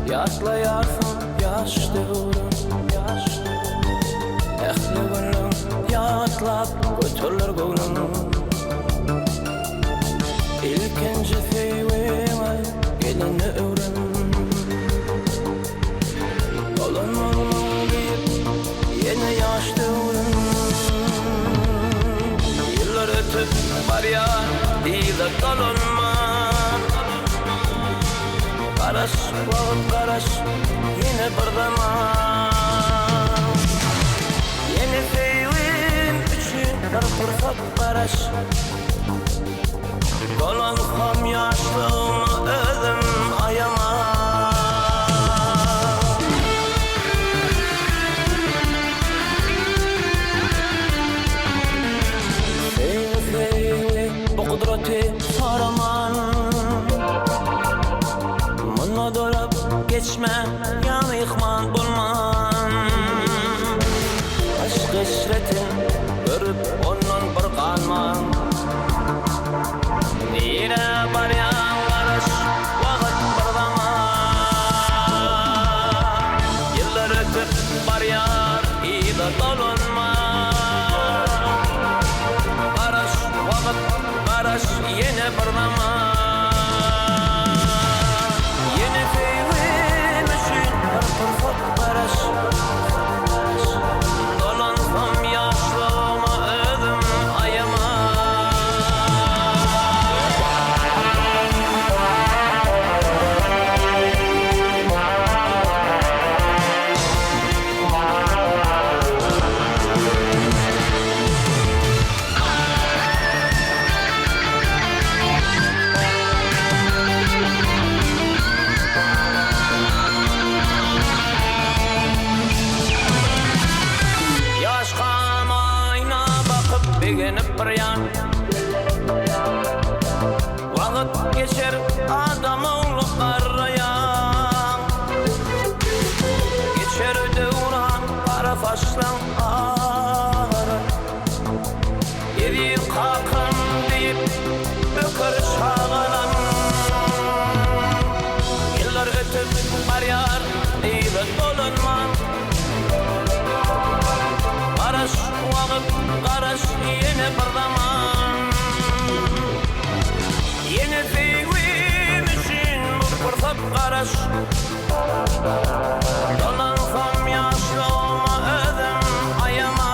Yaşlayarsın yaş devrim, ehli gönlüm yatlap götürler gönlüm. İlkinci sevime gelini öğren, dolanmam deyip yeni yaş devrim. Yıllar ötüp var ya diye dolanma. Qaraş, vaqt qaraş, yine bir zaman. Yeni sevim üçün bir fırsat qaraş. Dolansam yaşlığımı özüm ayama. Sevim bu kudreti saraman. Dolap geçme, yanı yıkman bulman. Aşk işretin görüp onun bir kanman. Nire var ya varış, vakit bir zaman. Yıllar ötüp var yar, iyi de dolunma. Varış, vakit, varış, yine bir zaman. Dolansam yaşlığıma özüm ayama. Beginip bir yan Vakit geçer adam oğlu karrayan. Geçer devran para faşlan ara. Yedi kalkın deyip ökür şağılan. Yıllar ötüp var yar deyip dolunman. Qaraş, vaqt qaraş, yine bir zaman. Yine sevim üçün bu fırsat qaraş. Dolansam yaşlığıma özüm ayama.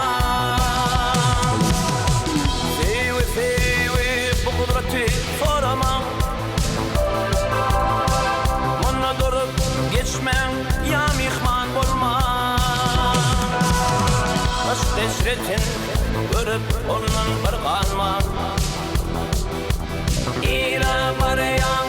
Sevi bu kudreti sorama. Bana durup geçmem, yam yıkman bulma. Aşk eşretin görüp onun bir kanma. İla var yan